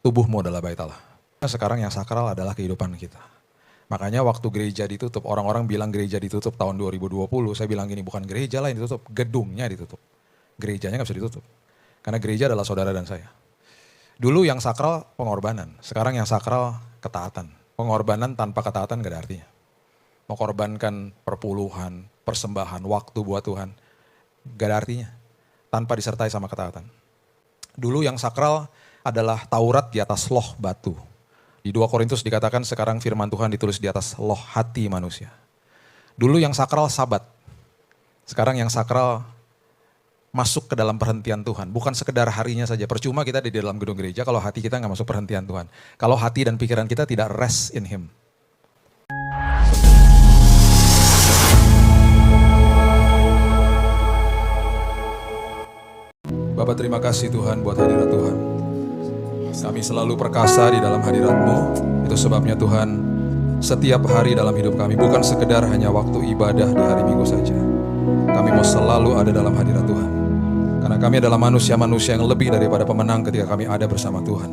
Tubuhmu adalah bait Allah. Sekarang yang sakral adalah kehidupan kita. Makanya waktu gereja ditutup, orang-orang bilang gereja ditutup tahun 2020, saya bilang gini, bukan gereja lah yang ditutup, gedungnya ditutup. Gerejanya gak bisa ditutup. Karena gereja adalah saudara dan saya. Dulu yang sakral pengorbanan, sekarang yang sakral ketaatan. Pengorbanan tanpa ketaatan gak ada artinya. Mengorbankan perpuluhan, persembahan, waktu buat Tuhan, gak ada artinya. Tanpa disertai sama ketaatan. Dulu yang sakral adalah Taurat di atas loh batu. Di 2 Korintus dikatakan sekarang firman Tuhan ditulis di atas loh hati manusia. Dulu yang sakral Sabat. Sekarang yang sakral masuk ke dalam perhentian Tuhan. Bukan sekedar harinya saja. Percuma kita di dalam gedung gereja kalau hati kita gak masuk perhentian Tuhan. Kalau hati dan pikiran kita tidak rest in Him. Bapak terima kasih Tuhan buat hadirat Tuhan. Kami selalu perkasa di dalam hadirat-Mu. Itu sebabnya Tuhan setiap hari dalam hidup kami bukan sekedar hanya waktu ibadah di hari Minggu saja. Kami mau selalu ada dalam hadirat Tuhan. Karena kami adalah manusia-manusia yang lebih daripada pemenang ketika kami ada bersama Tuhan.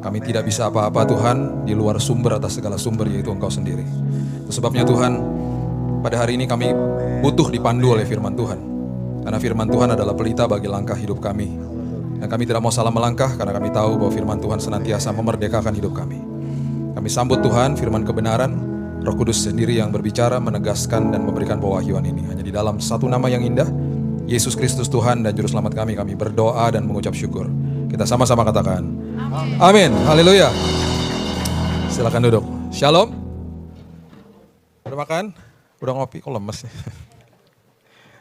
Kami tidak bisa apa-apa Tuhan di luar sumber atas segala sumber yaitu Engkau sendiri. Itu sebabnya Tuhan pada hari ini kami butuh dipandu oleh firman Tuhan. Karena firman Tuhan adalah pelita bagi langkah hidup kami. Dan kami tidak mau salah melangkah karena kami tahu bahwa firman Tuhan senantiasa memerdekakan hidup kami. Kami sambut Tuhan firman kebenaran, Roh Kudus sendiri yang berbicara, menegaskan dan memberikan pewahyuan ini. Hanya di dalam satu nama yang indah, Yesus Kristus Tuhan dan Juru Selamat kami berdoa dan mengucap syukur. Kita sama-sama katakan, amin, haleluya. Silakan duduk. Shalom. Udah makan? Udah ngopi? Kok lemes nih?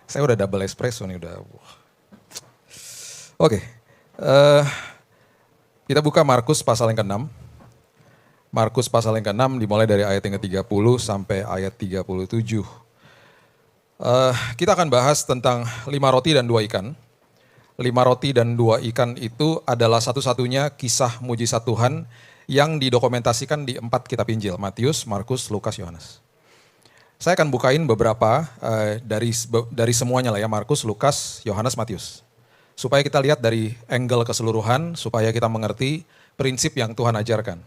Saya udah double espresso nih udah. Oke. Kita buka Markus pasal yang ke-6. Markus pasal yang ke-6 dimulai dari ayat yang ke-30 sampai ayat 37. Kita akan bahas tentang 5 roti dan 2 ikan. 5 roti dan 2 ikan itu adalah satu-satunya kisah mujizat Tuhan yang didokumentasikan di 4 kitab Injil. Matius, Markus, Lukas, Yohanes. Saya akan bukain beberapa dari semuanya lah ya. Markus, Lukas, Yohanes, Matius. Supaya kita lihat dari angle keseluruhan, supaya kita mengerti prinsip yang Tuhan ajarkan.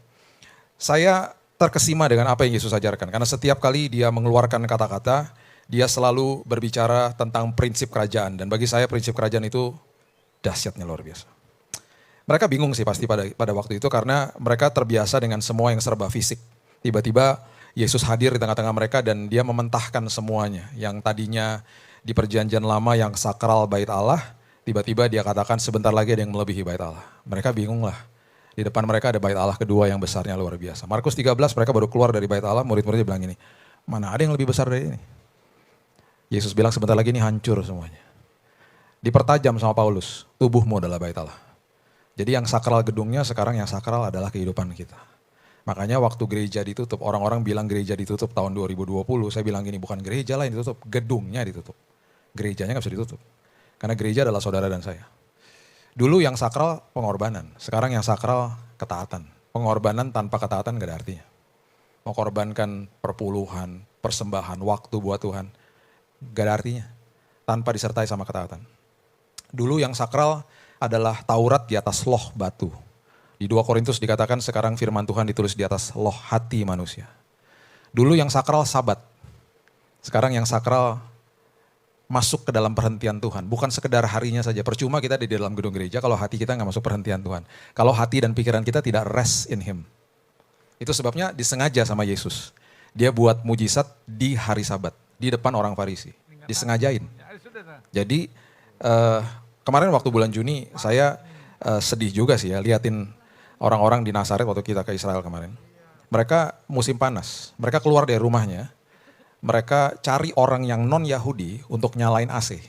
Saya terkesima dengan apa yang Yesus ajarkan, karena setiap kali dia mengeluarkan kata-kata, dia selalu berbicara tentang prinsip kerajaan. Dan bagi saya prinsip kerajaan itu dahsyatnya luar biasa. Mereka bingung sih pasti pada waktu itu, karena mereka terbiasa dengan semua yang serba fisik. Tiba-tiba Yesus hadir di tengah-tengah mereka dan dia mementahkan semuanya. Yang tadinya di perjanjian lama yang sakral bait Allah, tiba-tiba dia katakan sebentar lagi ada yang melebihi bait Allah. Mereka bingung lah. Di depan mereka ada bait Allah kedua yang besarnya luar biasa. Markus 13 mereka baru keluar dari bait Allah, murid-muridnya bilang gini, mana ada yang lebih besar dari ini? Yesus bilang sebentar lagi ini hancur semuanya. Dipertajam sama Paulus, tubuhmu adalah bait Allah. Jadi yang sakral gedungnya sekarang yang sakral adalah kehidupan kita. Makanya waktu gereja ditutup, orang-orang bilang gereja ditutup tahun 2020, saya bilang gini, bukan gereja lah yang ditutup, gedungnya ditutup. Gerejanya gak bisa ditutup. Karena gereja adalah saudara dan saya. Dulu yang sakral pengorbanan, sekarang yang sakral ketaatan. Pengorbanan tanpa ketaatan gak ada artinya. Mengorbankan perpuluhan, persembahan, waktu buat Tuhan, gak ada artinya. Tanpa disertai sama ketaatan. Dulu yang sakral adalah Taurat di atas loh batu. Di 2 Korintus dikatakan sekarang firman Tuhan ditulis di atas loh hati manusia. Dulu yang sakral Sabat. Sekarang yang sakral masuk ke dalam perhentian Tuhan. Bukan sekedar harinya saja. Percuma kita di dalam gedung gereja kalau hati kita gak masuk perhentian Tuhan. Kalau hati dan pikiran kita tidak rest in Him. Itu sebabnya disengaja sama Yesus. Dia buat mujizat di hari Sabat. Di depan orang Farisi. Disengajain. Jadi kemarin waktu bulan Juni saya sedih juga sih ya. Liatin orang-orang di Nazaret waktu kita ke Israel kemarin. Mereka musim panas. Mereka keluar dari rumahnya. Mereka cari orang yang non-Yahudi untuk nyalain AC.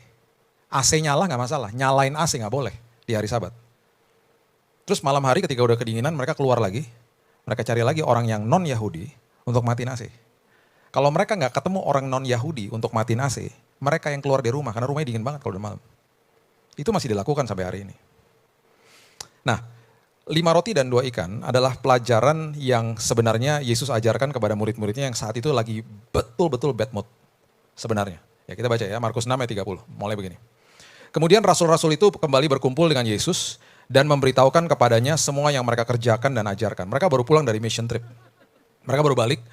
AC nyala gak masalah, nyalain AC gak boleh di hari Sabat. Terus malam hari ketika udah kedinginan mereka keluar lagi. Mereka cari lagi orang yang non-Yahudi untuk matiin AC. Kalau mereka gak ketemu orang non-Yahudi untuk matiin AC, mereka yang keluar dari rumah, karena rumahnya dingin banget kalau udah malam. Itu masih dilakukan sampai hari ini. Nah, 5 roti dan 2 ikan adalah pelajaran yang sebenarnya Yesus ajarkan kepada murid-muridnya yang saat itu lagi betul-betul bad mood sebenarnya. Ya kita baca ya, Markus 6 ayat 30, mulai begini. Kemudian rasul-rasul itu kembali berkumpul dengan Yesus dan memberitahukan kepadanya semua yang mereka kerjakan dan ajarkan. Mereka baru pulang dari mission trip. Mereka baru balik,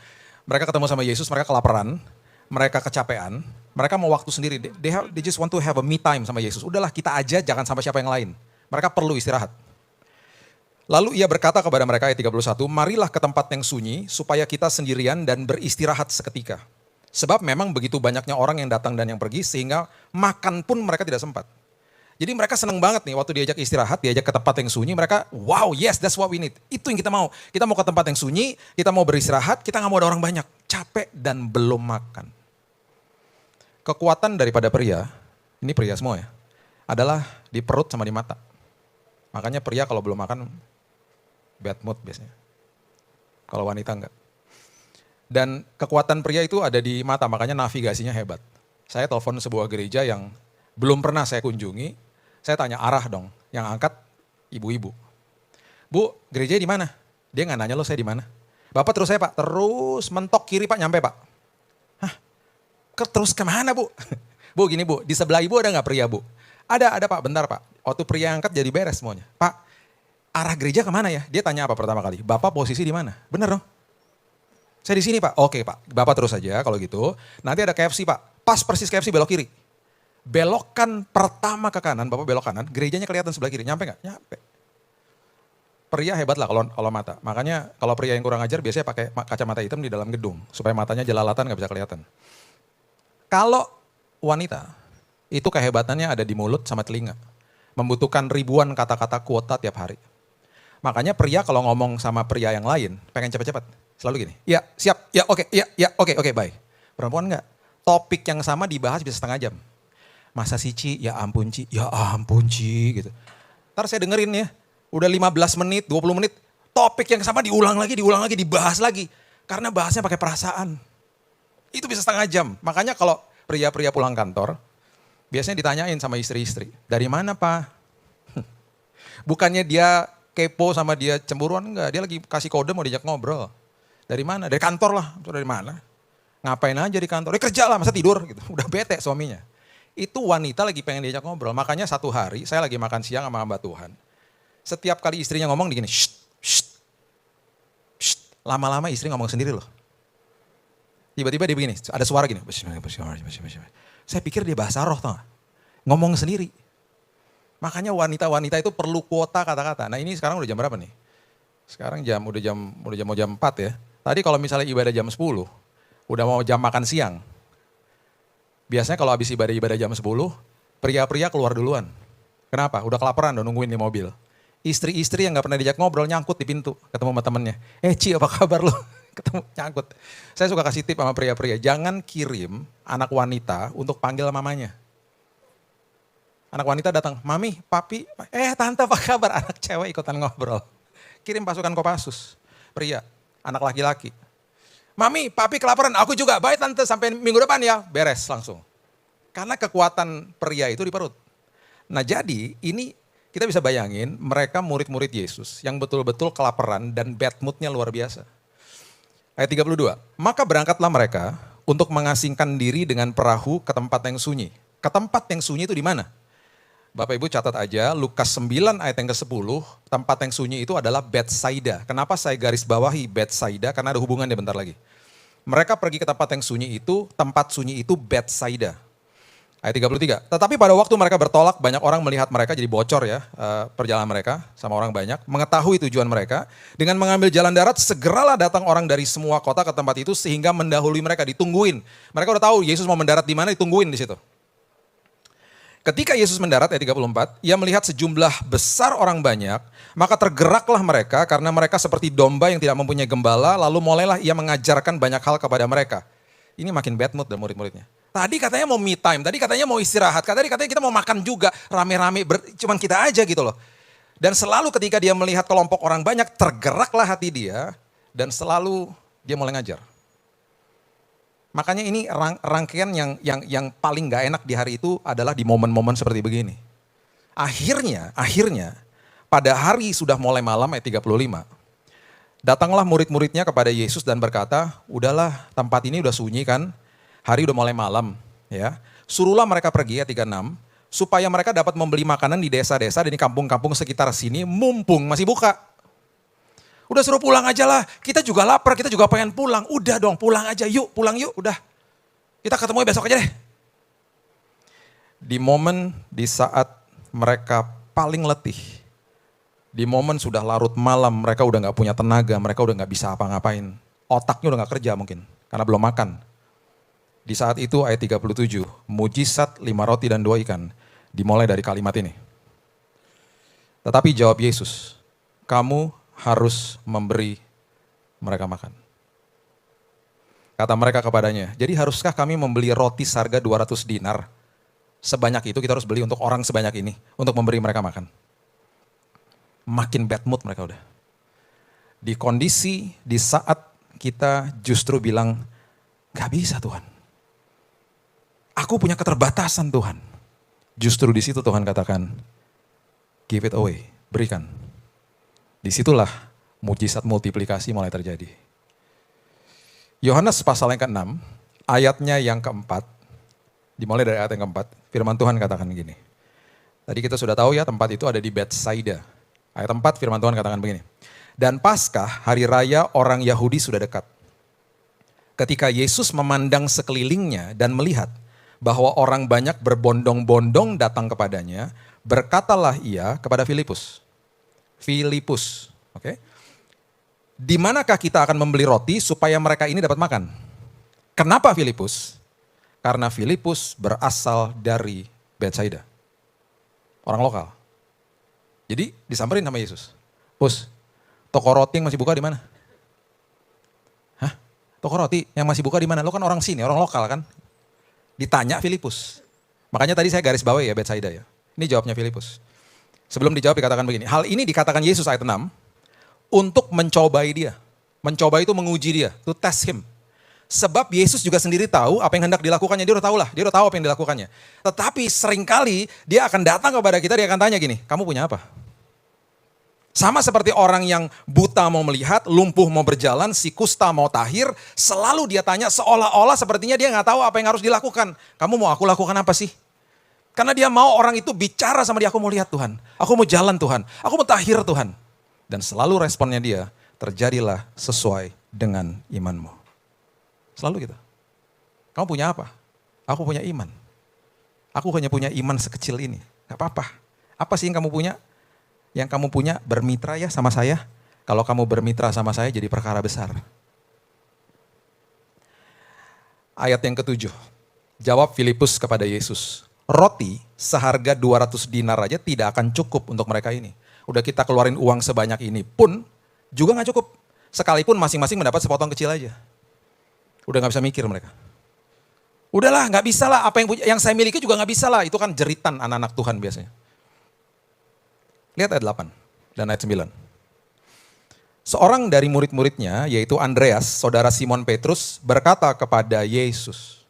mereka ketemu sama Yesus, mereka kelaparan, mereka kecapean, mereka mau waktu sendiri. They just want to have a me time sama Yesus. Udahlah kita aja, jangan sama siapa yang lain. Mereka perlu istirahat. Lalu ia berkata kepada mereka ayat 31, marilah ke tempat yang sunyi supaya kita sendirian dan beristirahat seketika. Sebab memang begitu banyaknya orang yang datang dan yang pergi sehingga makan pun mereka tidak sempat. Jadi mereka senang banget nih waktu diajak istirahat, diajak ke tempat yang sunyi, mereka wow yes that's what we need. Itu yang kita mau. Kita mau ke tempat yang sunyi, kita mau beristirahat, kita gak mau ada orang banyak. Capek dan belum makan. Kekuatan daripada pria, ini pria semua ya, adalah di perut sama di mata. Makanya pria kalau belum makan, bad mood biasanya. Kalau wanita enggak. Dan kekuatan pria itu ada di mata, makanya navigasinya hebat. Saya telepon sebuah gereja yang belum pernah saya kunjungi. Saya tanya arah dong, yang angkat ibu-ibu. Bu, gereja di mana? Dia nggak nanya lo saya di mana. Bapak terus saya pak, terus mentok kiri pak nyampe pak. Hah? Terus kemana bu? Bu gini bu, di sebelah ibu ada nggak pria bu? Ada pak, bentar pak. Waktu pria angkat jadi beres semuanya. Pak, arah gereja kemana ya? Dia tanya apa pertama kali? Bapak posisi di mana? Bener dong? Saya di sini pak. Oke pak, bapak terus aja kalau gitu. Nanti ada KFC pak, pas persis KFC belok kiri. Belokan pertama ke kanan, bapak belok kanan, gerejanya kelihatan sebelah kiri, nyampe nggak? Nyampe. Pria hebat lah kalau mata, makanya kalau pria yang kurang ajar biasanya pakai kacamata hitam di dalam gedung, supaya matanya jelalatan nggak bisa kelihatan. Kalau wanita, itu kehebatannya ada di mulut sama telinga. Membutuhkan ribuan kata-kata kuota tiap hari. Makanya pria kalau ngomong sama pria yang lain, pengen cepat-cepat. Selalu gini, ya siap, ya oke, bye. Perempuan enggak, topik yang sama dibahas bisa setengah jam. Masa sih Ci, ya ampun Ci gitu. Ntar saya dengerin ya, udah 15 menit, 20 menit, topik yang sama diulang lagi, dibahas lagi. Karena bahasnya pakai perasaan. Itu bisa setengah jam. Makanya kalau pria-pria pulang kantor, biasanya ditanyain sama istri-istri, dari mana pak? Bukannya dia kepo sama dia cemburuan, enggak. Dia lagi kasih kode mau diajak ngobrol. Dari mana? Dari kantor lah. Dari mana? Ngapain aja di kantor? Kerja lah, masa tidur gitu. Udah bete suaminya. Itu wanita lagi pengen diajak ngobrol. Makanya satu hari saya lagi makan siang sama hamba Tuhan. Setiap kali istrinya ngomong digini, lama-lama istri ngomong sendiri loh. Tiba-tiba dia begini, ada suara gini. Saya pikir dia bahasa roh tau gak? Ngomong sendiri. Makanya wanita-wanita itu perlu kuota kata-kata. Nah ini sekarang udah jam berapa nih? Sekarang udah mau jam 4 ya. Tadi kalau misalnya ibadah jam 10, udah mau jam makan siang. Biasanya kalau habis ibadah jam 10, pria-pria keluar duluan. Kenapa? Udah kelaparan, udah nungguin di mobil. Istri-istri yang gak pernah diajak ngobrol nyangkut di pintu, ketemu sama temennya. Ci apa kabar lo? Ketemu nyangkut. Saya suka kasih tip sama pria-pria, jangan kirim anak wanita untuk panggil mamanya. Anak wanita datang, mami, papi, tante apa kabar? Anak cewek ikutan ngobrol. Kirim pasukan Kopassus, pria, anak laki-laki. Mami, papi kelaparan, aku juga. Baik tante, sampai minggu depan ya. Beres langsung. Karena kekuatan pria itu di perut. Nah jadi ini kita bisa bayangin mereka murid-murid Yesus yang betul-betul kelaparan dan bad moodnya luar biasa. Ayat 32, maka berangkatlah mereka untuk mengasingkan diri dengan perahu ke tempat yang sunyi. Ke tempat yang sunyi itu di mana? Bapak Ibu catat aja, Lukas 9 ayat yang ke-10, tempat yang sunyi itu adalah Betsaida. Kenapa saya garis bawahi Betsaida? Karena ada hubungannya bentar lagi. Mereka pergi ke tempat yang sunyi itu, tempat sunyi itu Betsaida. Ayat 33, tetapi pada waktu mereka bertolak, banyak orang melihat mereka jadi bocor ya, perjalanan mereka sama orang banyak, mengetahui tujuan mereka. Dengan mengambil jalan darat, segeralah datang orang dari semua kota ke tempat itu sehingga mendahului mereka, ditungguin. Mereka udah tahu Yesus mau mendarat di mana, ditungguin di situ. Ketika Yesus mendarat, ayat 34, ia melihat sejumlah besar orang banyak, maka tergeraklah mereka karena mereka seperti domba yang tidak mempunyai gembala, lalu mulailah ia mengajarkan banyak hal kepada mereka. Ini makin bad mood dan murid-muridnya. Tadi katanya mau me time, tadi katanya mau istirahat, katanya kita mau makan juga, rame-rame, cuman kita aja gitu loh. Dan selalu ketika dia melihat kelompok orang banyak, tergeraklah hati dia, dan selalu dia mulai ngajar. Makanya ini rangkaian yang paling gak enak di hari itu adalah di momen-momen seperti begini. Akhirnya, pada hari sudah mulai malam ayat 35, datanglah murid-muridnya kepada Yesus dan berkata, udahlah tempat ini udah sunyi kan, hari udah mulai malam ya. Suruhlah mereka pergi ayat 36, supaya mereka dapat membeli makanan di desa-desa dan di kampung-kampung sekitar sini mumpung masih buka. Udah suruh pulang aja lah, kita juga lapar, kita juga pengen pulang. Udah dong pulang aja, yuk pulang yuk, udah. Kita ketemu besok aja deh. Di momen di saat mereka paling letih, di momen sudah larut malam, mereka udah gak punya tenaga, mereka udah gak bisa apa-ngapain. Otaknya udah gak kerja mungkin, karena belum makan. Di saat itu ayat 37, mujizat 5 roti dan 2 ikan, dimulai dari kalimat ini. Tetapi jawab Yesus, kamu harus memberi mereka makan. Kata mereka kepadanya, jadi haruskah kami membeli roti seharga 200 dinar? Sebanyak itu kita harus beli untuk orang sebanyak ini, untuk memberi mereka makan. Makin bad mood mereka udah. Di kondisi, di saat kita justru bilang, gak bisa Tuhan. Aku punya keterbatasan Tuhan. Justru di situ Tuhan katakan, give it away, berikan. Disitulah mujizat multiplikasi mulai terjadi. Yohanes pasal yang ke-6, ayatnya yang ke-4, dimulai dari ayat yang ke-4, firman Tuhan katakan gini. Tadi kita sudah tahu ya tempat itu ada di Betsaida. Ayat 4 firman Tuhan katakan begini. Dan Paskah, hari raya orang Yahudi sudah dekat. Ketika Yesus memandang sekelilingnya dan melihat bahwa orang banyak berbondong-bondong datang kepadanya, berkatalah ia kepada Filipus. Oke. Di manakah kita akan membeli roti supaya mereka ini dapat makan? Kenapa Filipus? Karena Filipus berasal dari Betsaida. Orang lokal. Jadi disamperin sama Yesus. Pus, toko roti yang masih buka di mana? Hah? Toko roti yang masih buka di mana? Lo kan orang sini, orang lokal kan? Ditanya Filipus. Makanya tadi saya garis bawahi ya Betsaida ya. Ini jawabnya Filipus. Sebelum dijawab dikatakan begini, hal ini dikatakan Yesus ayat 6 untuk mencobai dia. Mencoba itu menguji dia, to test him. Sebab Yesus juga sendiri tahu apa yang hendak dilakukannya, dia udah tahu lah, dia udah tahu apa yang dilakukannya. Tetapi seringkali dia akan datang kepada kita, dia akan tanya gini, kamu punya apa? Sama seperti orang yang buta mau melihat, lumpuh mau berjalan, si kusta mau tahir, selalu dia tanya seolah-olah sepertinya dia gak tahu apa yang harus dilakukan. Kamu mau aku lakukan apa sih? Karena dia mau orang itu bicara sama dia, aku mau lihat Tuhan, aku mau jalan Tuhan, aku mau tahir Tuhan. Dan selalu responnya dia, terjadilah sesuai dengan imanmu. Selalu gitu. Kamu punya apa? Aku punya iman. Aku hanya punya iman sekecil ini, gak apa-apa. Apa sih yang kamu punya? Yang kamu punya bermitra ya sama saya. Kalau kamu bermitra sama saya jadi perkara besar. Ayat yang ke-7. Jawab Filipus kepada Yesus. Roti seharga 200 dinar aja tidak akan cukup untuk mereka ini. Udah kita keluarin uang sebanyak ini pun juga gak cukup. Sekalipun masing-masing mendapat sepotong kecil aja. Udah gak bisa mikir mereka. Udahlah gak bisa lah, apa yang saya miliki juga gak bisa lah. Itu kan jeritan anak-anak Tuhan biasanya. Lihat ayat 8 dan ayat 9. Seorang dari murid-muridnya, yaitu Andreas, saudara Simon Petrus, berkata kepada Yesus,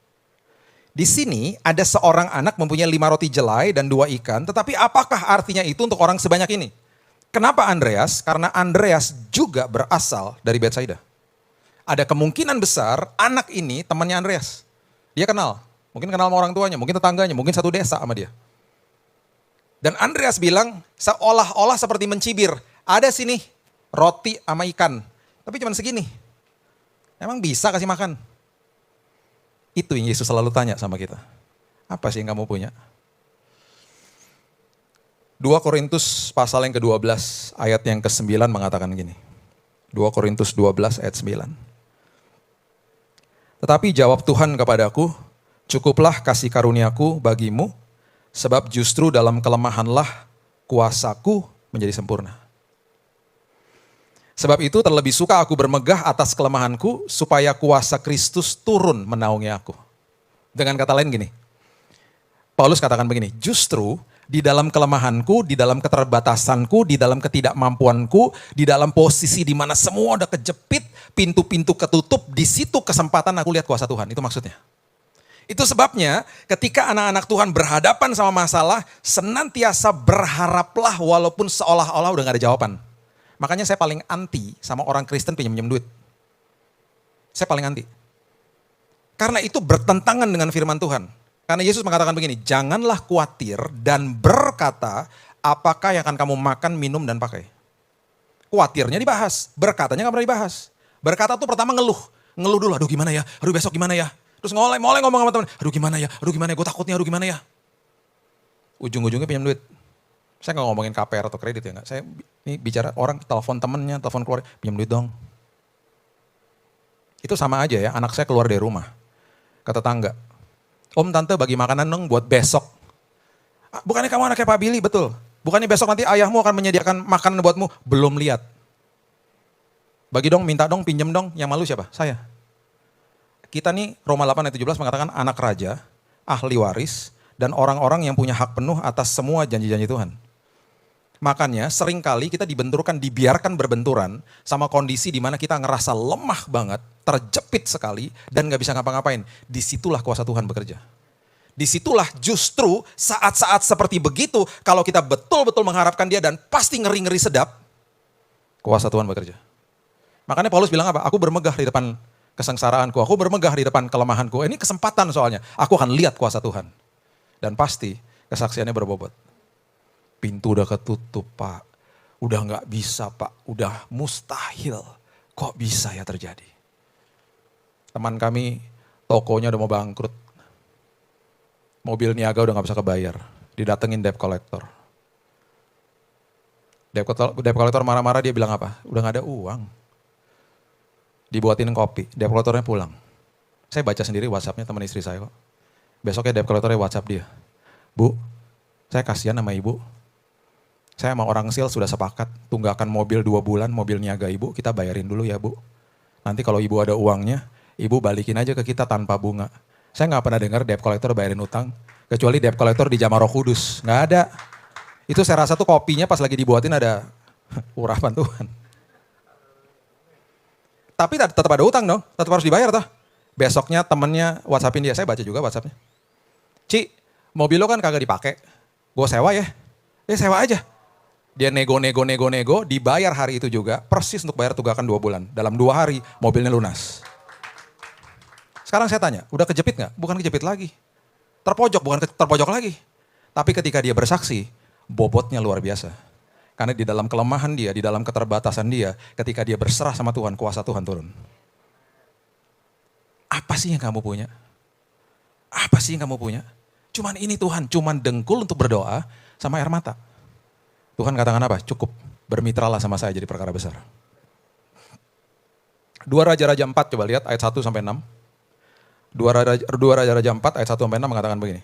di sini ada seorang anak mempunyai 5 roti jelai dan 2 ikan, tetapi apakah artinya itu untuk orang sebanyak ini? Kenapa Andreas? Karena Andreas juga berasal dari Betsaida. Ada kemungkinan besar anak ini temannya Andreas. Dia kenal, mungkin kenal sama orang tuanya, mungkin tetangganya, mungkin satu desa sama dia. Dan Andreas bilang seolah-olah seperti mencibir, ada sini roti sama ikan, tapi cuma segini. Emang bisa kasih makan? Itu yang Yesus selalu tanya sama kita. Apa sih yang kamu punya? 2 Korintus pasal yang ke-12 ayat yang ke-9 mengatakan gini. 2 Korintus 12 ayat 9. Tetapi jawab Tuhan kepadaku, cukuplah kasih karuniaku bagimu, sebab justru dalam kelemahanlah kuasaku menjadi sempurna. Sebab itu terlebih suka aku bermegah atas kelemahanku, supaya kuasa Kristus turun menaungi aku. Dengan kata lain gini, Paulus katakan begini, justru di dalam kelemahanku, di dalam keterbatasanku, di dalam ketidakmampuanku, di dalam posisi di mana semua udah kejepit, pintu-pintu ketutup, di situ kesempatan aku lihat kuasa Tuhan, itu maksudnya. Itu sebabnya ketika anak-anak Tuhan berhadapan sama masalah, senantiasa berharaplah walaupun seolah-olah udah gak ada jawaban. Makanya saya paling anti sama orang Kristen pinjam duit. Saya paling anti. Karena itu bertentangan dengan firman Tuhan. Karena Yesus mengatakan begini, janganlah khawatir dan berkata apakah yang akan kamu makan, minum, dan pakai. Khawatirnya dibahas, berkatanya gak pernah dibahas. Berkata tuh pertama ngeluh dulu, aduh gimana ya, aduh besok gimana ya. Terus mulai ngomong sama teman, aduh gimana ya, gue takutnya, aduh gimana ya. Ujung-ujungnya pinjam duit. Saya gak ngomongin KPR atau kredit ya, saya ini bicara orang telepon temennya, telepon keluarga, pinjam duit dong. Itu sama aja ya, anak saya keluar dari rumah, ke tetangga. Om tante bagi makanan dong buat besok. Bukannya kamu anaknya Pak Billy, betul. Bukannya besok nanti ayahmu akan menyediakan makanan buatmu, belum lihat. Bagi dong, minta dong, pinjam dong, yang malu siapa? Saya. Kita nih Roma 8 ayat 17 mengatakan anak raja, ahli waris, dan orang-orang yang punya hak penuh atas semua janji-janji Tuhan. Makanya seringkali kita dibiarkan berbenturan sama kondisi di mana kita ngerasa lemah banget, terjepit sekali, dan gak bisa ngapa-ngapain. Disitulah kuasa Tuhan bekerja. Disitulah justru saat-saat seperti begitu, kalau kita betul-betul mengharapkan dia dan pasti ngeri-ngeri sedap, kuasa Tuhan bekerja. Makanya Paulus bilang apa? Aku bermegah di depan kesengsaraanku, aku bermegah di depan kelemahanku. Ini kesempatan soalnya, aku akan lihat kuasa Tuhan. Dan pasti kesaksiannya berbobot. Pintu udah ketutup Pak, udah gak bisa Pak, udah mustahil. Kok bisa ya terjadi? Teman kami tokonya udah mau bangkrut. Mobil niaga udah gak bisa kebayar, didatengin debt collector. Debt collector marah-marah, dia bilang apa? Udah gak ada uang. Dibuatin kopi, debt collectornya pulang. Saya baca sendiri WhatsAppnya teman istri saya kok. Besoknya debt collectornya WhatsApp dia. Bu, saya kasihan sama ibu. Saya sama orang sales sudah sepakat, tunggakan mobil 2 bulan, mobil niaga ibu, kita bayarin dulu ya bu. Nanti kalau ibu ada uangnya, ibu balikin aja ke kita tanpa bunga. Saya gak pernah dengar debt collector bayarin utang, kecuali debt collector di Jamaah Roh Kudus. Gak ada. Itu saya rasa tuh kopinya pas lagi dibuatin ada urapan Tuhan. Tapi tetap ada utang dong, tetap harus dibayar toh. Besoknya temennya WhatsAppin dia, saya baca juga WhatsAppnya. Ci, mobil lo kan kagak dipakai, gue sewa ya. Sewa aja. Dia nego, dibayar hari itu juga, persis untuk bayar tunggakan 2 bulan. Dalam 2 hari, mobilnya lunas. Sekarang saya tanya, udah kejepit gak? Bukan kejepit lagi. Terpojok, bukan terpojok lagi. Tapi ketika dia bersaksi, bobotnya luar biasa. Karena di dalam kelemahan dia, di dalam keterbatasan dia, ketika dia berserah sama Tuhan, kuasa Tuhan turun. Apa sih yang kamu punya? Apa sih yang kamu punya? Cuman ini Tuhan, cuman dengkul untuk berdoa sama air mata. Tuhan katakan apa? Cukup, bermitralah sama saya jadi perkara besar. 2 Raja-Raja 4 coba lihat ayat 1 sampai 6. 2 Raja-Raja 4 ayat 1 sampai 6 mengatakan begini.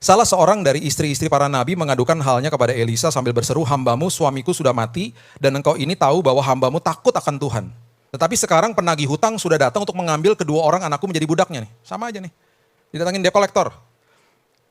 Salah seorang dari istri-istri para nabi mengadukan halnya kepada Elisa sambil berseru, hambamu suamiku sudah mati dan engkau ini tahu bahwa hambamu takut akan Tuhan. Tetapi sekarang penagih hutang sudah datang untuk mengambil kedua orang anakku menjadi budaknya nih. Sama aja nih. Didatangin debt collector.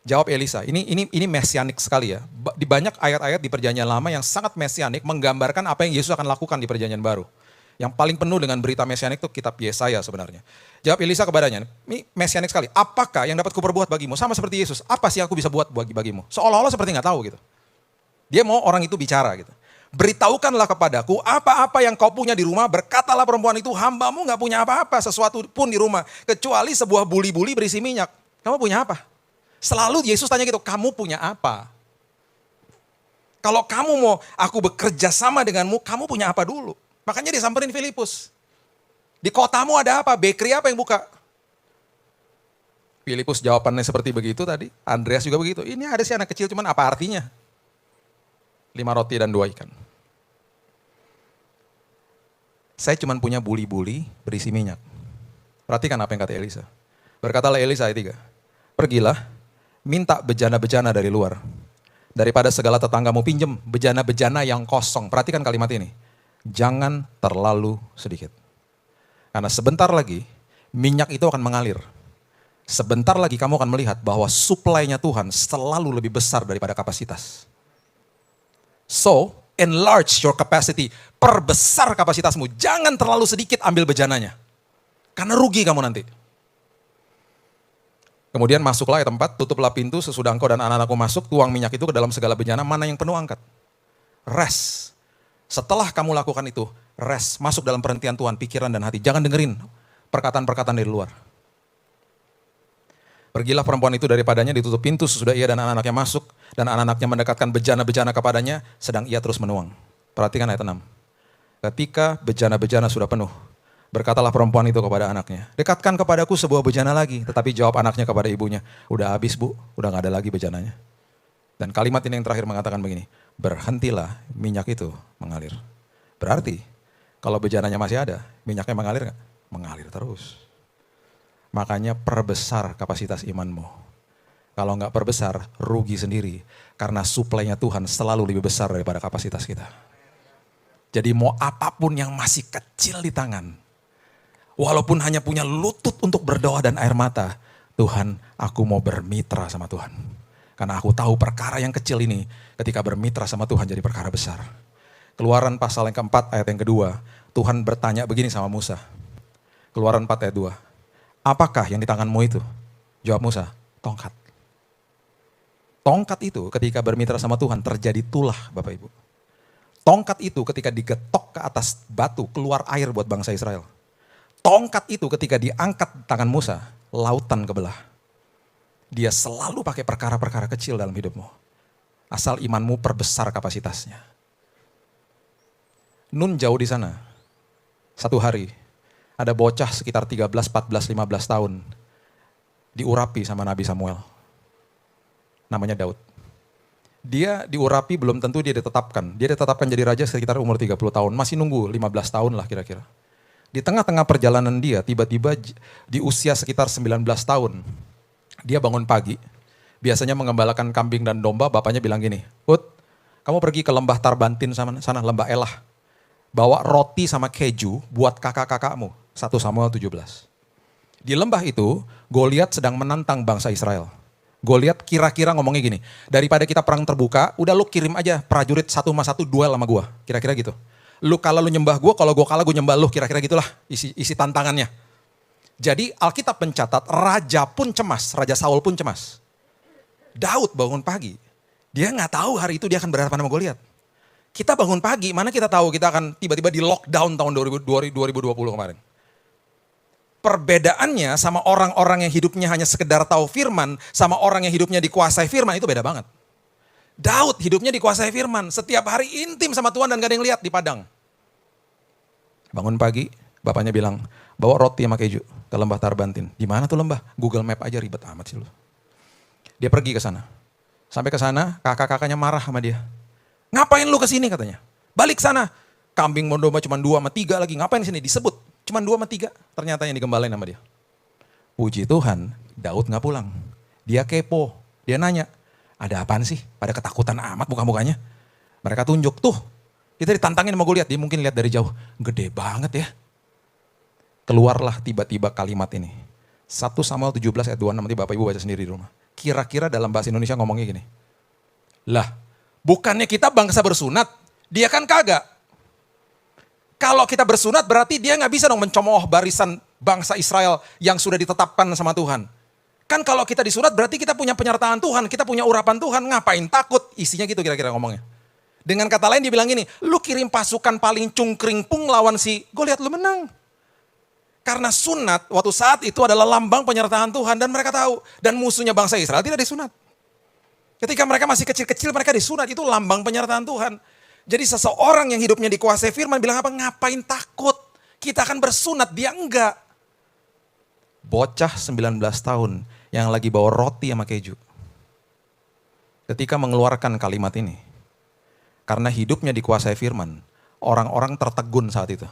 Jawab Elisa, ini mesianik sekali ya. Di banyak ayat-ayat di perjanjian lama yang sangat mesianik menggambarkan apa yang Yesus akan lakukan di perjanjian baru. Yang paling penuh dengan berita mesianik itu kitab Yesaya sebenarnya. Jawab Elisa kepadanya, ini mesianik sekali. Apakah yang dapat kuperbuat bagimu? Sama seperti Yesus, apa sih yang aku bisa buat bagimu? Seolah-olah seperti nggak tahu gitu. Dia mau orang itu bicara gitu. Beritahukanlah kepadaku apa-apa yang kau punya di rumah, berkatalah perempuan itu, hambamu nggak punya apa-apa, sesuatu pun di rumah. Kecuali sebuah buli-buli berisi minyak. Kamu punya apa? Selalu Yesus tanya gitu, kamu punya apa? Kalau kamu mau aku bekerja sama denganmu, kamu punya apa dulu? Makanya dia samperin Filipus. Di kotamu ada apa? Bakery apa yang buka? Filipus jawabannya seperti begitu tadi. Andreas juga begitu. Ini ada sih anak kecil, cuman apa artinya? 5 roti dan 2 ikan. Saya cuman punya buli-buli berisi minyak. Perhatikan apa yang kata Elisa. Berkatalah Elisa ayat 3. Pergilah, minta bejana-bejana dari luar. Daripada segala tetanggamu pinjem bejana-bejana yang kosong. Perhatikan kalimat ini. Jangan terlalu sedikit. Karena sebentar lagi minyak itu akan mengalir. Sebentar lagi kamu akan melihat bahwa suplainya Tuhan selalu lebih besar daripada kapasitas. So, enlarge your capacity. Perbesar kapasitasmu. Jangan terlalu sedikit ambil bejananya. Karena rugi kamu nanti. Kemudian masuklah ayat 4, tutuplah pintu sesudah engkau dan anak-anakku masuk, tuang minyak itu ke dalam segala bejana, mana yang penuh angkat. Rest. Setelah kamu lakukan itu, rest. Masuk dalam perhentian Tuhan, pikiran dan hati. Jangan dengerin perkataan-perkataan dari luar. Pergilah perempuan itu daripadanya, ditutup pintu sesudah ia dan anak-anaknya masuk. Dan anak-anaknya mendekatkan bejana-bejana kepadanya, sedang ia terus menuang. Perhatikan ayat 6. Ketika bejana-bejana sudah penuh, berkatalah perempuan itu kepada anaknya, dekatkan kepadaku sebuah bejana lagi. Tetapi jawab anaknya kepada ibunya, udah habis bu, udah gak ada lagi bejananya. Dan kalimat ini yang terakhir mengatakan begini, berhentilah minyak itu mengalir. Berarti kalau bejananya masih ada, minyaknya mengalir gak? Mengalir terus. Makanya perbesar kapasitas imanmu. Kalau nggak perbesar, rugi sendiri. Karena suplainya Tuhan selalu lebih besar daripada kapasitas kita. Jadi mau apapun yang masih kecil di tangan, walaupun hanya punya lutut untuk berdoa dan air mata, Tuhan, aku mau bermitra sama Tuhan. Karena aku tahu perkara yang kecil ini, ketika bermitra sama Tuhan jadi perkara besar. Keluaran pasal yang keempat ayat yang kedua, Tuhan bertanya begini sama Musa. Keluaran 4 ayat 2. Apakah yang di tanganmu itu? Jawab Musa, tongkat. Tongkat itu ketika bermitra sama Tuhan terjadi tulah Bapak Ibu. Tongkat itu ketika digetok ke atas batu keluar air buat bangsa Israel. Tongkat itu ketika diangkat tangan Musa, lautan kebelah. Dia selalu pakai perkara-perkara kecil dalam hidupmu. Asal imanmu perbesar kapasitasnya. Nun jauh di sana. Satu hari ada bocah sekitar 13, 14, 15 tahun. Diurapi sama Nabi Samuel. Namanya Daud. Dia diurapi belum tentu dia ditetapkan. Dia ditetapkan jadi raja sekitar umur 30 tahun. Masih nunggu 15 tahun lah kira-kira. Di tengah-tengah perjalanan dia, tiba-tiba di usia sekitar 19 tahun. Dia bangun pagi. Biasanya mengembalakan kambing dan domba, bapaknya bilang gini, Ut, kamu pergi ke lembah Tarbantin sana, lembah Elah. Bawa roti sama keju buat kakak-kakakmu. 1 Samuel 17. Di lembah itu, Goliat sedang menantang bangsa Israel. Goliat kira-kira ngomongnya gini, daripada kita perang terbuka, udah lu kirim aja prajurit 1-1 duel sama gua. Kira-kira gitu. Lu kalah lu nyembah gua, kalau gua kalah gua nyembah lu. Kira-kira gitulah isi tantangannya. Jadi Alkitab mencatat raja pun cemas, Raja Saul pun cemas. Daud bangun pagi, dia nggak tahu hari itu dia akan berhadapan sama Goliat. Kita bangun pagi, mana kita tahu kita akan tiba-tiba di lockdown tahun 2020 kemarin. Perbedaannya sama orang-orang yang hidupnya hanya sekedar tahu firman, sama orang yang hidupnya dikuasai firman itu beda banget. Daud hidupnya dikuasai firman, setiap hari intim sama Tuhan dan gak ada yang lihat di padang. Bangun pagi, bapaknya bilang, bawa roti sama keju ke lembah Tarbantin. Di mana tuh lembah? Google Map aja ribet amat sih lu. Dia pergi ke sana. Sampai ke sana, kakak-kakaknya marah sama dia. Ngapain lu ke sini katanya? Balik sana. Kambing mau domba cuma 2 sama 3 lagi. Ngapain di sini? Disebut cuma 2 sama 3. Ternyata yang digembalain sama dia. Puji Tuhan, Daud gak pulang. Dia kepo. Dia nanya, ada apaan sih? Pada ketakutan amat muka-mukanya. Mereka tunjuk, tuh kita ditantangin sama Goliat. Dia mungkin lihat dari jauh, gede banget ya. Keluarlah tiba-tiba kalimat ini. 1 Samuel 17 ayat 26, nanti Bapak Ibu baca sendiri di rumah. Kira-kira dalam bahasa Indonesia ngomongnya gini. Lah, bukannya kita bangsa bersunat, dia kan kagak. Kalau kita bersunat berarti dia gak bisa dong mencemooh barisan bangsa Israel yang sudah ditetapkan sama Tuhan. Kan kalau kita disunat berarti kita punya penyertaan Tuhan, kita punya urapan Tuhan, ngapain takut? Isinya gitu kira-kira ngomongnya. Dengan kata lain dia bilang gini, lu kirim pasukan paling cungkring pung lawan si Goliat, lu menang. Karena sunat waktu saat itu adalah lambang penyertaan Tuhan dan mereka tahu. Dan musuhnya bangsa Israel tidak disunat. Ketika mereka masih kecil-kecil mereka disunat, itu lambang penyertaan Tuhan. Jadi seseorang yang hidupnya dikuasai firman bilang apa? Ngapain takut? Kita akan bersunat, dia enggak. Bocah 19 tahun yang lagi bawa roti sama keju. Ketika mengeluarkan kalimat ini, karena hidupnya dikuasai firman, orang-orang tertegun saat itu.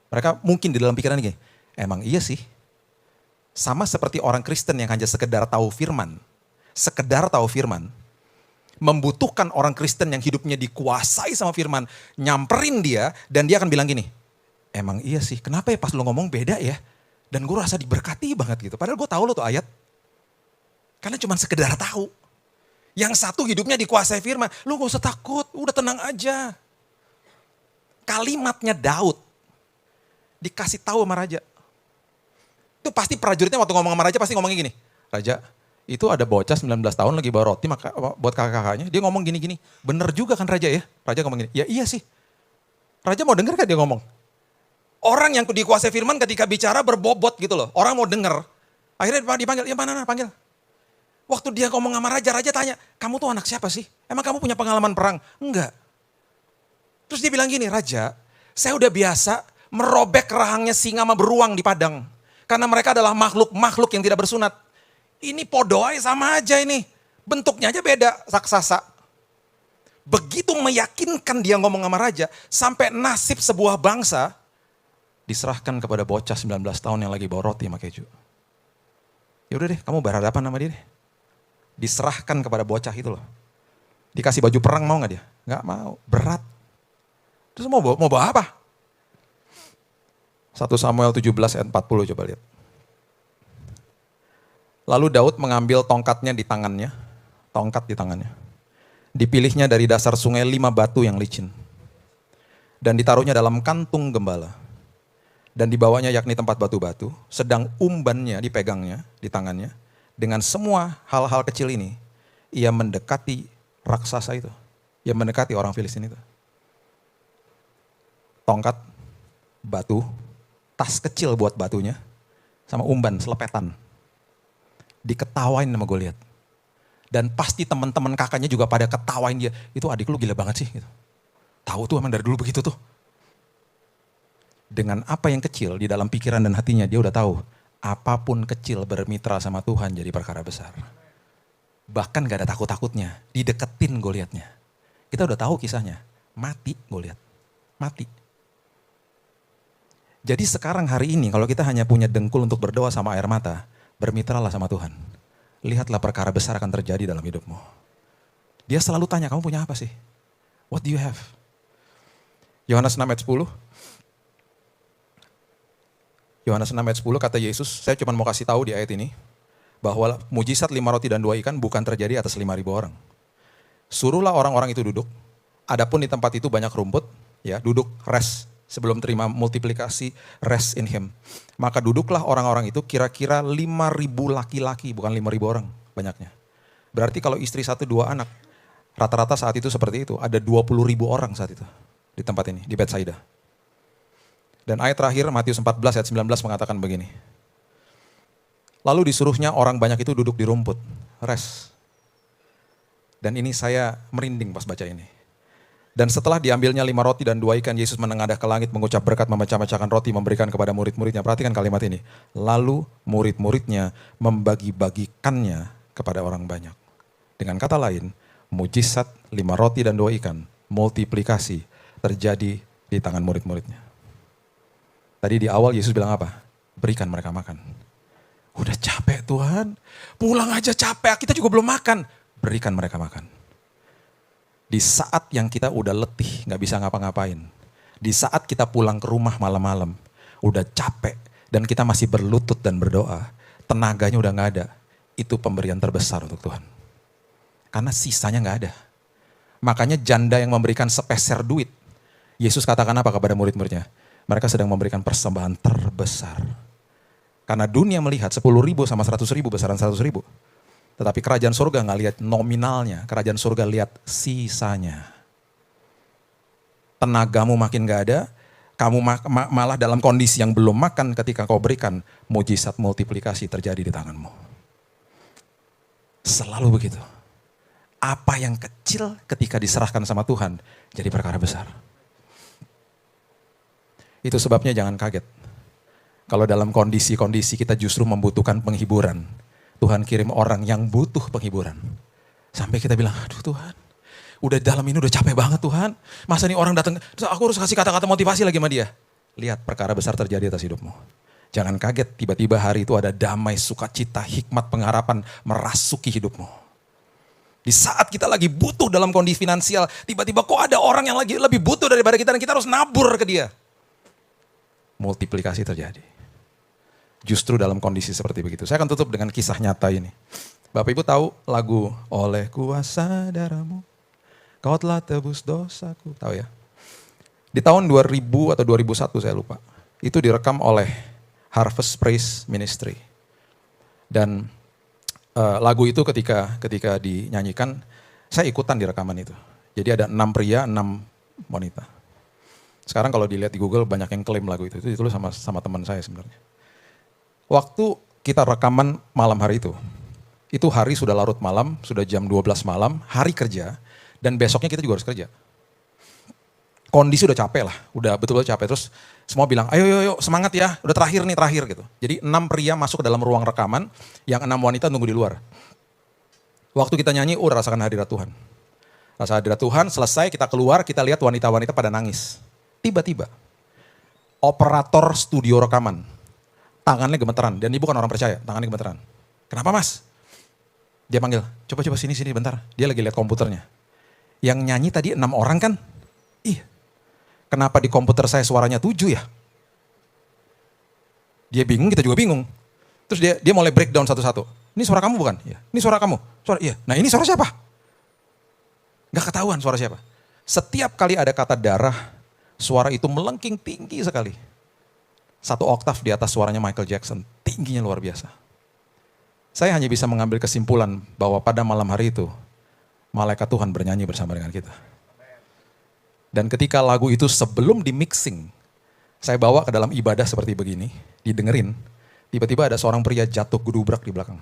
Mereka mungkin di dalam pikiran gini, emang iya sih? Sama seperti orang Kristen yang hanya sekedar tahu firman. Sekedar tahu firman. Membutuhkan orang Kristen yang hidupnya dikuasai sama firman. Nyamperin dia dan dia akan bilang gini, emang iya sih, kenapa ya pas lu ngomong beda ya? Dan gue rasa diberkati banget gitu. Padahal gue tahu lo tuh ayat. Karena cuma sekedar tahu. Yang satu hidupnya dikuasai firman. Lu gak usah takut, udah tenang aja. Kalimatnya Daud. Dikasih tahu sama raja. Itu pasti prajuritnya waktu ngomong sama raja pasti ngomongnya gini. Raja, itu ada bocah 19 tahun lagi bawa roti buat kakak-kakaknya. Dia ngomong gini-gini. Bener juga kan raja ya? Raja ngomong gini, ya iya sih. Raja mau denger kan dia ngomong? Orang yang dikuasai firman ketika bicara berbobot gitu loh. Orang mau denger. Akhirnya dipanggil, ya mana panggil. Waktu dia ngomong sama raja, raja tanya, kamu tuh anak siapa sih? Emang kamu punya pengalaman perang? Enggak. Terus dia bilang gini, raja, saya udah biasa merobek rahangnya singa sama beruang di padang. Karena mereka adalah makhluk-makhluk yang tidak bersunat. Ini podo aja sama aja ini. Bentuknya aja beda, raksasa. Begitu meyakinkan dia ngomong sama raja, sampai nasib sebuah bangsa diserahkan kepada bocah 19 tahun yang lagi bawa roti sama keju. Ya udah deh, kamu berhadapan sama dia deh. Diserahkan kepada bocah itu loh. Dikasih baju perang mau gak dia? Gak mau, berat. Terus mau bawa apa? 1 Samuel 17 ayat 40 coba lihat. Lalu Daud mengambil tongkatnya di tangannya. Tongkat di tangannya. Dipilihnya dari dasar sungai 5 batu yang licin. Dan ditaruhnya dalam kantung gembala. Dan dibawanya yakni tempat batu-batu. Sedang umbannya dipegangnya di tangannya. Dengan semua hal-hal kecil ini, ia mendekati raksasa itu. Ia mendekati orang Filistin itu. Tongkat, batu, tas kecil buat batunya, sama umban, selepetan. Diketawain sama Goliat. Dan pasti teman-teman kakaknya juga pada ketawain dia. Itu adik lu gila banget sih. Gitu. Tahu tuh emang dari dulu begitu tuh. Dengan apa yang kecil di dalam pikiran dan hatinya, dia udah tahu. Apapun kecil bermitra sama Tuhan jadi perkara besar. Bahkan gak ada takut-takutnya, dideketin Goliatnya. Kita udah tahu kisahnya, mati Goliat, mati. Jadi sekarang hari ini kalau kita hanya punya dengkul untuk berdoa sama air mata, bermitralah sama Tuhan. Lihatlah perkara besar akan terjadi dalam hidupmu. Dia selalu tanya, kamu punya apa sih? What do you have? Yohanes 6 ayat 10. Yohanes 6 ayat 10 kata Yesus, saya cuma mau kasih tahu di ayat ini, bahwa mujizat 5 roti dan 2 ikan bukan terjadi atas 5.000 orang. Suruhlah orang-orang itu duduk, adapun di tempat itu banyak rumput, ya duduk rest, sebelum terima multiplikasi, rest in him. Maka duduklah orang-orang itu kira-kira 5.000 laki-laki, bukan 5.000 orang banyaknya. Berarti kalau istri 1-2 anak, rata-rata saat itu seperti itu, ada 20.000 orang saat itu di tempat ini, di Betsaida. Dan ayat terakhir Matius 14 ayat 19 mengatakan begini. Lalu disuruhnya orang banyak itu duduk di rumput, rest. Dan ini saya merinding pas baca ini. Dan setelah diambilnya 5 roti dan 2 ikan, Yesus menengadah ke langit, mengucap berkat, memecah-mecahkan roti, memberikan kepada murid-muridnya. Perhatikan kalimat ini. Lalu murid-muridnya membagi-bagikannya kepada orang banyak. Dengan kata lain, mujizat 5 roti dan 2 ikan, multiplikasi terjadi di tangan murid-muridnya. Tadi di awal Yesus bilang apa? Berikan mereka makan. Udah capek Tuhan, pulang aja capek, kita juga belum makan. Berikan mereka makan. Di saat yang kita udah letih, gak bisa ngapa-ngapain. Di saat kita pulang ke rumah malam-malam, udah capek dan kita masih berlutut dan berdoa, tenaganya udah gak ada. Itu pemberian terbesar untuk Tuhan. Karena sisanya gak ada. Makanya janda yang memberikan sepeser duit, Yesus katakan apa kepada murid-muridnya? Mereka sedang memberikan persembahan terbesar. Karena dunia melihat 10.000 sama 100.000 besaran 100.000. Tetapi kerajaan surga nggak lihat nominalnya, kerajaan surga lihat sisanya. Tenagamu makin nggak ada, kamu malah dalam kondisi yang belum makan ketika kau berikan, mujizat multiplikasi terjadi di tanganmu. Selalu begitu. Apa yang kecil ketika diserahkan sama Tuhan, jadi perkara besar. Itu sebabnya jangan kaget. Kalau dalam kondisi-kondisi kita justru membutuhkan penghiburan. Tuhan kirim orang yang butuh penghiburan. Sampai kita bilang, aduh Tuhan, udah dalam ini udah capek banget Tuhan. Masa nih orang datang, aku harus kasih kata-kata motivasi lagi sama dia. Lihat perkara besar terjadi atas hidupmu. Jangan kaget tiba-tiba hari itu ada damai, sukacita, hikmat, pengharapan merasuki hidupmu. Di saat kita lagi butuh dalam kondisi finansial, tiba-tiba kok ada orang yang lagi lebih butuh daripada kita dan kita harus nabur ke dia. Multiplikasi terjadi. Justru dalam kondisi seperti begitu. Saya akan tutup dengan kisah nyata ini. Bapak Ibu tahu lagu Oleh Kuasa Darahmu Kau Telah Tebus Dosaku. Tahu ya? Di tahun 2000 atau 2001 saya lupa. Itu direkam oleh Harvest Praise Ministry. Dan lagu itu ketika dinyanyikan, saya ikutan di rekaman itu. Jadi ada 6 pria, 6 wanita. Sekarang kalau dilihat di Google banyak yang klaim lagu itu ditulis sama teman saya sebenarnya. Waktu kita rekaman malam hari itu, Itu hari sudah larut malam, sudah jam 12 malam, hari kerja, dan besoknya kita juga harus kerja. Kondisi udah capek lah, udah betul-betul capek. Terus semua bilang, ayo semangat ya, udah terakhir gitu. Jadi 6 pria masuk ke dalam ruang rekaman, yang 6 wanita nunggu di luar. Waktu kita nyanyi, rasakan hadirat Tuhan. Rasa hadirat Tuhan, selesai kita keluar, kita lihat wanita-wanita pada nangis. Tiba-tiba, operator studio rekaman, tangannya gemeteran, dan dia bukan orang percaya, tangannya gemeteran. Kenapa mas? Dia panggil, coba sini bentar. Dia lagi lihat komputernya. Yang nyanyi tadi 6 orang kan? Iya. Kenapa di komputer saya suaranya 7 ya? Dia bingung, kita juga bingung. Terus dia mulai breakdown satu-satu. Ini suara kamu bukan? Iya. Ini suara kamu? Iya. Nah ini suara siapa? Gak ketahuan suara siapa. Setiap kali ada kata darah, suara itu melengking tinggi sekali. 1 oktav di atas suaranya Michael Jackson. Tingginya luar biasa. Saya hanya bisa mengambil kesimpulan bahwa pada malam hari itu, malaikat Tuhan bernyanyi bersama dengan kita. Dan ketika lagu itu sebelum di mixing, saya bawa ke dalam ibadah seperti begini, didengerin, tiba-tiba ada seorang pria jatuh gedubrak di belakang.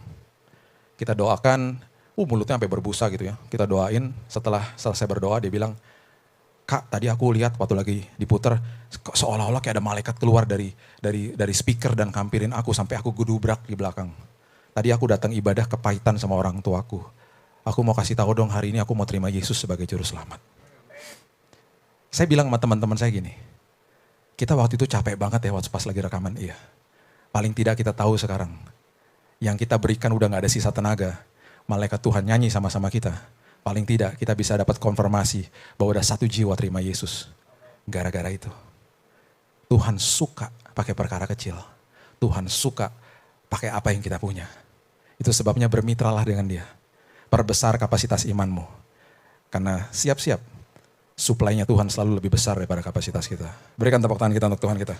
Kita doakan, mulutnya sampai berbusa gitu ya. Kita doain, setelah selesai berdoa dia bilang, Kak tadi aku lihat waktu lagi diputer, seolah-olah kayak ada malaikat keluar dari speaker dan kampirin aku sampai aku gedubrak di belakang. Tadi aku datang ibadah kepahitan sama orang tuaku. Aku mau kasih tahu dong hari ini aku mau terima Yesus sebagai juru selamat. Saya bilang sama teman-teman saya gini, kita waktu itu capek banget ya waktu pas lagi rekaman, iya. Paling tidak kita tahu sekarang, yang kita berikan udah gak ada sisa tenaga. Malaikat Tuhan nyanyi sama-sama kita. Paling tidak kita bisa dapat konfirmasi bahwa ada 1 jiwa terima Yesus. Gara-gara itu. Tuhan suka pakai perkara kecil. Tuhan suka pakai apa yang kita punya. Itu sebabnya bermitralah dengan dia. Perbesar kapasitas imanmu. Karena siap-siap, suplainya Tuhan selalu lebih besar daripada kapasitas kita. Berikan tepuk tangan kita untuk Tuhan kita.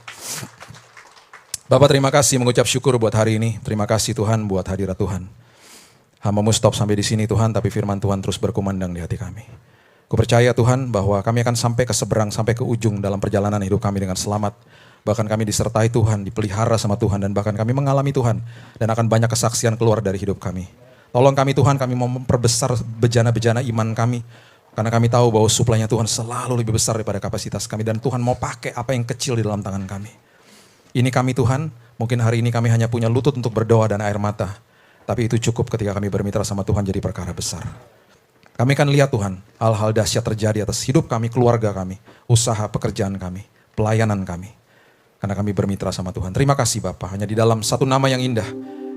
Bapak terima kasih mengucap syukur buat hari ini. Terima kasih Tuhan buat hadirat Tuhan. Hamba-Mu stop sampai di sini Tuhan, tapi firman Tuhan terus berkumandang di hati kami. Kupercaya Tuhan bahwa kami akan sampai ke seberang, sampai ke ujung dalam perjalanan hidup kami dengan selamat. Bahkan kami disertai Tuhan, dipelihara sama Tuhan, dan bahkan kami mengalami Tuhan. Dan akan banyak kesaksian keluar dari hidup kami. Tolong kami Tuhan, kami mau memperbesar bejana-bejana iman kami. Karena kami tahu bahwa suplainya Tuhan selalu lebih besar daripada kapasitas kami. Dan Tuhan mau pakai apa yang kecil di dalam tangan kami. Ini kami Tuhan, mungkin hari ini kami hanya punya lutut untuk berdoa dan air mata. Tapi itu cukup ketika kami bermitra sama Tuhan jadi perkara besar. Kami akan lihat Tuhan, hal-hal dahsyat terjadi atas hidup kami, keluarga kami, usaha pekerjaan kami, pelayanan kami. Karena kami bermitra sama Tuhan. Terima kasih Bapa, hanya di dalam satu nama yang indah,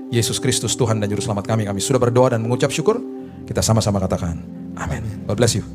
Yesus Kristus Tuhan dan Juru Selamat kami sudah berdoa dan mengucap syukur. Kita sama-sama katakan, amin. God bless you.